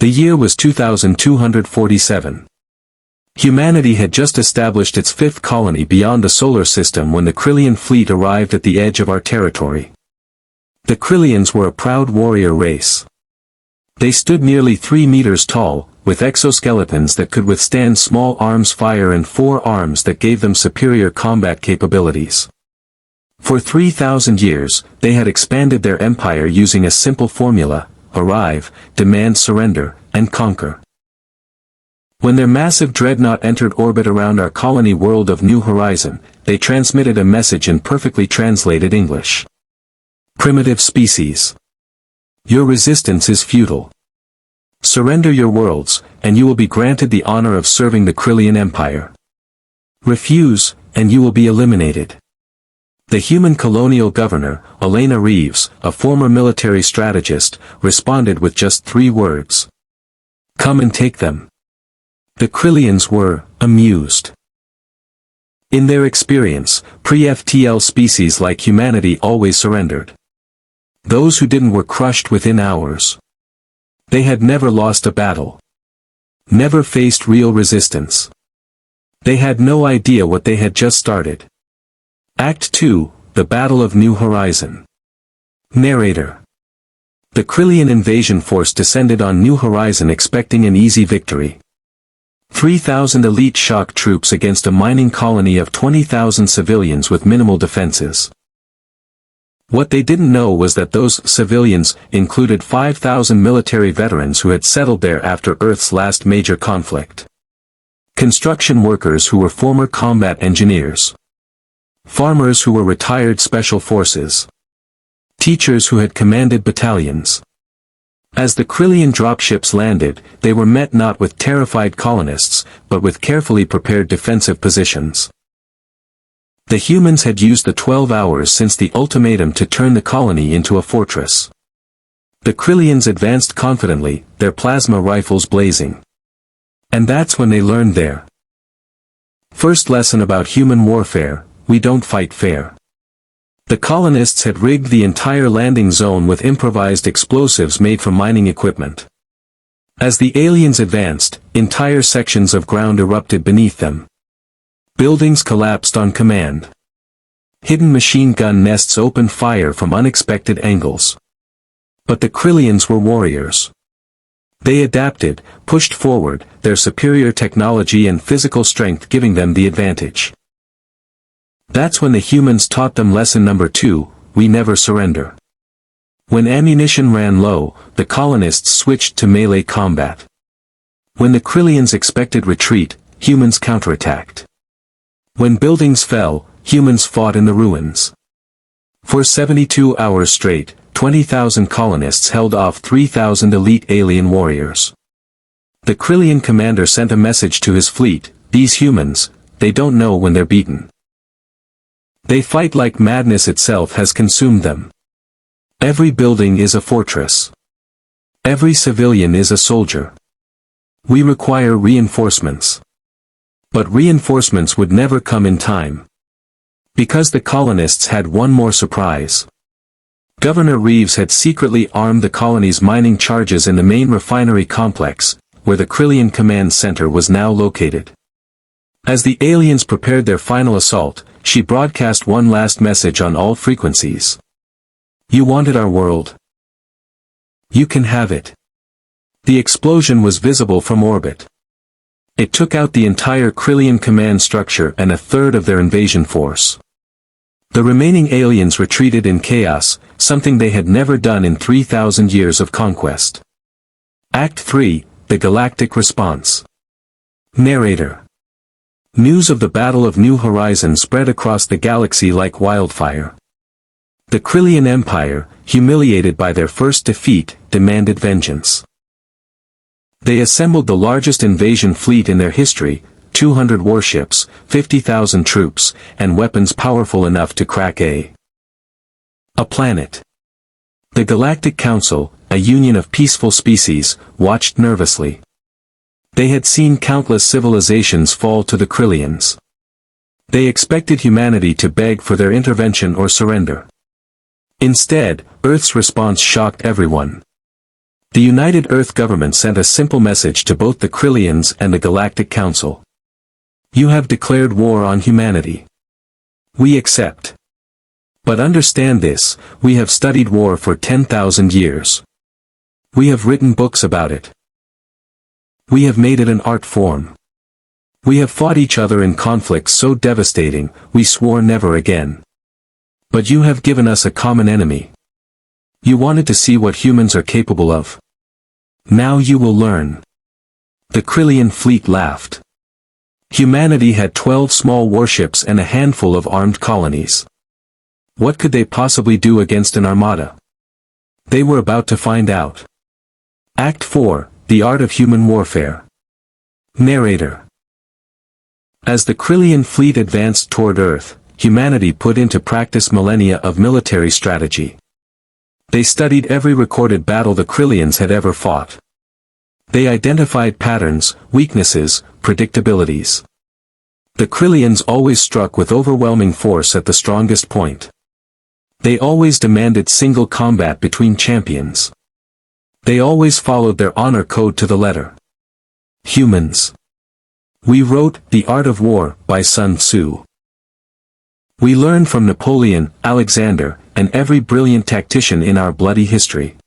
The year was 2247. Humanity had just established its fifth colony beyond the solar system when the Kryllian fleet arrived at the edge of our territory. The Kryllians were a proud warrior race. They stood nearly 3 meters tall, with exoskeletons that could withstand small arms fire and 4 arms that gave them superior combat capabilities. For 3,000 years, they had expanded their empire using a simple formula: arrive, demand surrender, and conquer. When their massive dreadnought entered orbit around our colony world of New Horizon, they transmitted a message in perfectly translated English. Primitive species. Your resistance is futile. Surrender your worlds, and you will be granted the honor of serving the Kryllian Empire. Refuse, and you will be eliminated. The human colonial governor, Elena Reeves, a former military strategist, responded with just 3 words. Come and take them. The Kryllians were amused. In their experience, pre-FTL species like humanity always surrendered. Those who didn't were crushed within hours. They had never lost a battle. Never faced real resistance. They had no idea what they had just started. Act 2, The Battle of New Horizon. Narrator. The Kryllian invasion force descended on New Horizon expecting an easy victory. 3,000 elite shock troops against a mining colony of 20,000 civilians with minimal defenses. What they didn't know was that those civilians included 5,000 military veterans who had settled there after Earth's last major conflict. Construction workers who were former combat engineers. Farmers who were retired special forces. Teachers who had commanded battalions. As the Kryllian dropships landed, they were met not with terrified colonists, but with carefully prepared defensive positions. The humans had used the 12 hours since the ultimatum to turn the colony into a fortress. The Kryllians advanced confidently, their plasma rifles blazing. And that's when they learned their first lesson about human warfare: we don't fight fair. The colonists had rigged the entire landing zone with improvised explosives made from mining equipment. As the aliens advanced, entire sections of ground erupted beneath them. Buildings collapsed on command. Hidden machine gun nests opened fire from unexpected angles. But the Kryllians were warriors. They adapted, pushed forward, their superior technology and physical strength giving them the advantage. That's when the humans taught them lesson number 2, we never surrender. When ammunition ran low, the colonists switched to melee combat. When the Kryllians expected retreat, humans counterattacked. When buildings fell, humans fought in the ruins. For 72 hours straight, 20,000 colonists held off 3,000 elite alien warriors. The Kryllian commander sent a message to his fleet: these humans, they don't know when they're beaten. They fight like madness itself has consumed them. Every building is a fortress. Every civilian is a soldier. We require reinforcements. But reinforcements would never come in time. Because the colonists had one more surprise. Governor Reeves had secretly armed the colony's mining charges in the main refinery complex, where the Kryllian command center was now located. As the aliens prepared their final assault, she broadcast one last message on all frequencies. You wanted our world? You can have it. The explosion was visible from orbit. It took out the entire Kryllian command structure and a third of their invasion force. The remaining aliens retreated in chaos, something they had never done in 3,000 years of conquest. Act 3, The Galactic Response. Narrator. News of the Battle of New Horizon spread across the galaxy like wildfire. The Kryllian Empire, humiliated by their first defeat, demanded vengeance. They assembled the largest invasion fleet in their history, 200 warships, 50,000 troops, and weapons powerful enough to crack a planet. The Galactic Council, a union of peaceful species, watched nervously. They had seen countless civilizations fall to the Kryllians. They expected humanity to beg for their intervention or surrender. Instead, Earth's response shocked everyone. The United Earth government sent a simple message to both the Kryllians and the Galactic Council. You have declared war on humanity. We accept. But understand this, we have studied war for 10,000 years. We have written books about it. We have made it an art form. We have fought each other in conflicts so devastating, we swore never again. But you have given us a common enemy. You wanted to see what humans are capable of. Now you will learn. The Kryllian fleet laughed. Humanity had 12 small warships and a handful of armed colonies. What could they possibly do against an armada? They were about to find out. Act 4, The Art of Human Warfare. Narrator. As the Kryllian fleet advanced toward Earth, humanity put into practice millennia of military strategy. They studied every recorded battle the Kryllians had ever fought. They identified patterns, weaknesses, predictabilities. The Kryllians always struck with overwhelming force at the strongest point. They always demanded single combat between champions. They always followed their honor code to the letter. Humans. We wrote The Art of War by Sun Tzu. We learned from Napoleon, Alexander, and every brilliant tactician in our bloody history.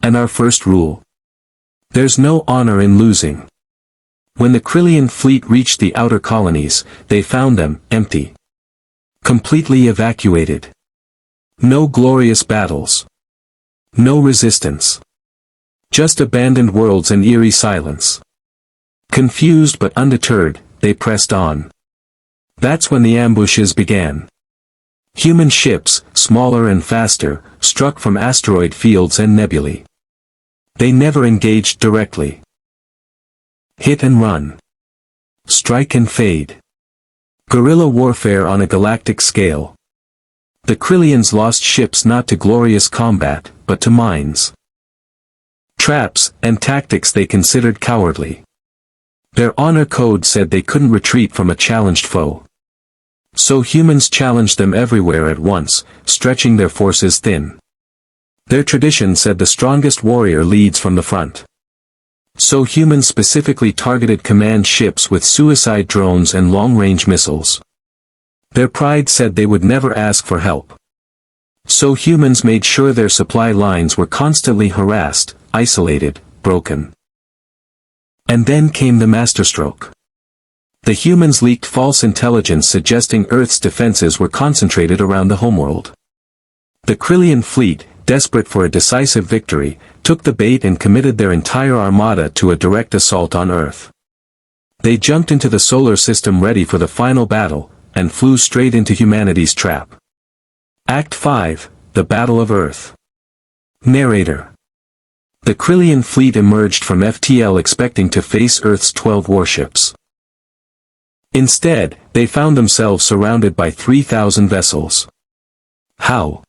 And our first rule. There's no honor in losing. When the Kryllian fleet reached the outer colonies, they found them empty. Completely evacuated. No glorious battles. No resistance. Just abandoned worlds and eerie silence. Confused but undeterred, they pressed on. That's when the ambushes began. Human ships, smaller and faster, struck from asteroid fields and nebulae. They never engaged directly. Hit and run. Strike and fade. Guerrilla warfare on a galactic scale. The Kryllians lost ships not to glorious combat, but to mines. Traps, and tactics they considered cowardly. Their honor code said they couldn't retreat from a challenged foe. So humans challenged them everywhere at once, stretching their forces thin. Their tradition said the strongest warrior leads from the front. So humans specifically targeted command ships with suicide drones and long-range missiles. Their pride said they would never ask for help. So humans made sure their supply lines were constantly harassed, isolated, broken. And then came the masterstroke. The humans leaked false intelligence suggesting Earth's defenses were concentrated around the homeworld. The Kryllian fleet, desperate for a decisive victory, took the bait and committed their entire armada to a direct assault on Earth. They jumped into the solar system ready for the final battle, and flew straight into humanity's trap. Act 5, The Battle of Earth. Narrator. The Kryllian fleet emerged from FTL expecting to face Earth's 12 warships. Instead, they found themselves surrounded by 3,000 vessels. How?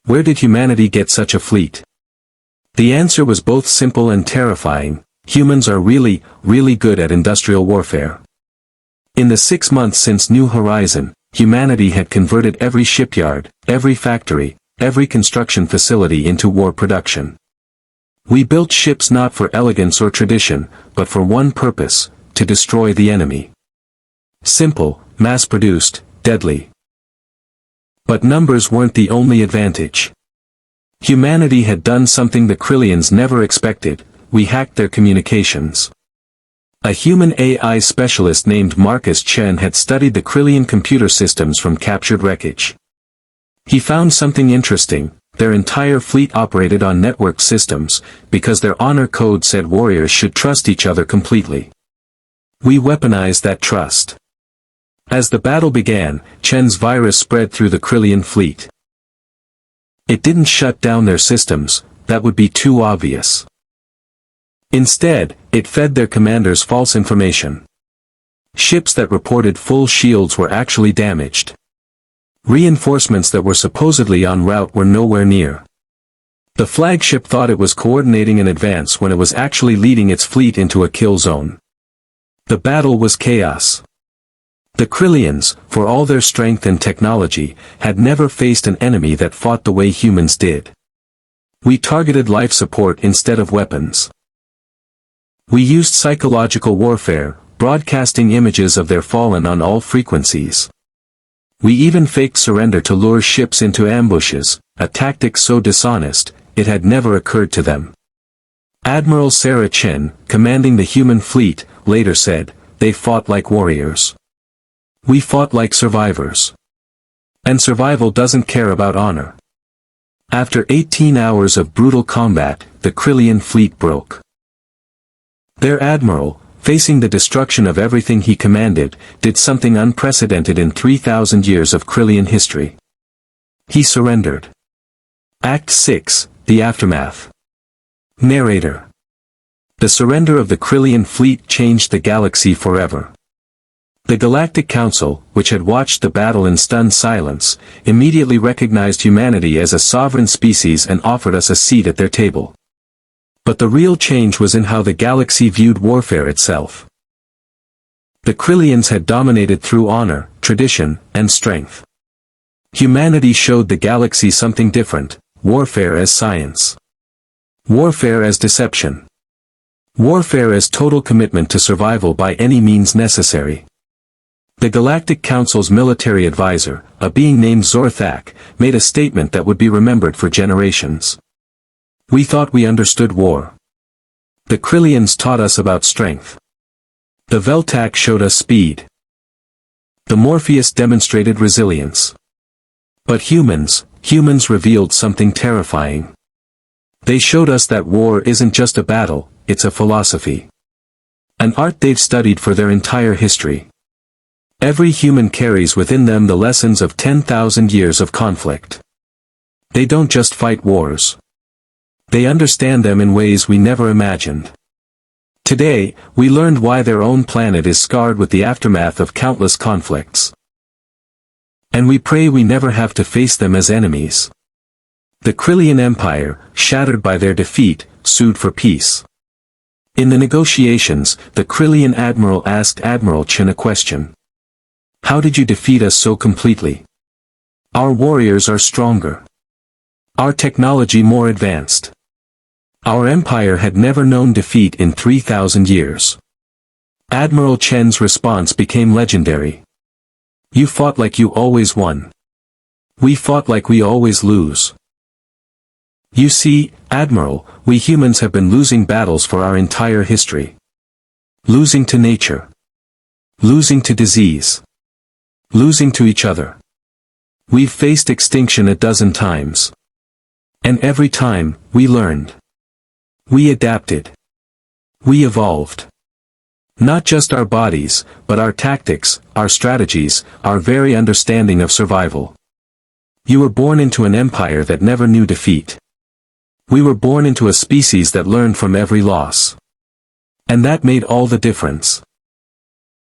Where did humanity get such a fleet? The answer was both simple and terrifying. Humans are really, really good at industrial warfare. In the 6 months since New Horizon, humanity had converted every shipyard, every factory, every construction facility into war production. We built ships not for elegance or tradition, but for one purpose, to destroy the enemy. Simple, mass-produced, deadly. But numbers weren't the only advantage. Humanity had done something the Kryllians never expected. We hacked their communications. A human AI specialist named Marcus Chen had studied the Kryllian computer systems from captured wreckage. He found something interesting. Their entire fleet operated on network systems, because their honor code said warriors should trust each other completely. We weaponized that trust. As the battle began, Chen's virus spread through the Kryllian fleet. It didn't shut down their systems, that would be too obvious. Instead, it fed their commanders false information. Ships that reported full shields were actually damaged. Reinforcements that were supposedly en route were nowhere near. The flagship thought it was coordinating an advance when it was actually leading its fleet into a kill zone. The battle was chaos. The Kryllians, for all their strength and technology, had never faced an enemy that fought the way humans did. We targeted life support instead of weapons. We used psychological warfare, broadcasting images of their fallen on all frequencies. We even faked surrender to lure ships into ambushes, a tactic so dishonest, it had never occurred to them. Admiral Sarah Chen, commanding the human fleet, later said, "They fought like warriors. We fought like survivors. And survival doesn't care about honor." After 18 hours of brutal combat, the Kryllian fleet broke. Their admiral, facing the destruction of everything he commanded, did something unprecedented in 3,000 years of Kryllian history. He surrendered. Act 6, The Aftermath. Narrator. The surrender of the Kryllian fleet changed the galaxy forever. The Galactic Council, which had watched the battle in stunned silence, immediately recognized humanity as a sovereign species and offered us a seat at their table. But the real change was in how the galaxy viewed warfare itself. The Kryllians had dominated through honor, tradition, and strength. Humanity showed the galaxy something different: warfare as science. Warfare as deception. Warfare as total commitment to survival by any means necessary. The Galactic Council's military advisor, a being named Zorthak, made a statement that would be remembered for generations. "We thought we understood war. The Kryllians taught us about strength. The Veltak showed us speed. The Morpheus demonstrated resilience. But humans revealed something terrifying. They showed us that war isn't just a battle, it's a philosophy. An art they've studied for their entire history. Every human carries within them the lessons of 10,000 years of conflict. They don't just fight wars. They understand them in ways we never imagined. Today, we learned why their own planet is scarred with the aftermath of countless conflicts. And we pray we never have to face them as enemies." The Kryllian Empire, shattered by their defeat, sued for peace. In the negotiations, the Kryllian admiral asked Admiral Chen a question. "How did you defeat us so completely? Our warriors are stronger. Our technology more advanced. Our empire had never known defeat in 3,000 years." Admiral Chen's response became legendary. "You fought like you always won. We fought like we always lose. You see, Admiral, we humans have been losing battles for our entire history. Losing to nature. Losing to disease. Losing to each other. We've faced extinction a dozen times. And every time, we learned. We adapted. We evolved. Not just our bodies, but our tactics, our strategies, our very understanding of survival. You were born into an empire that never knew defeat. We were born into a species that learned from every loss. And that made all the difference.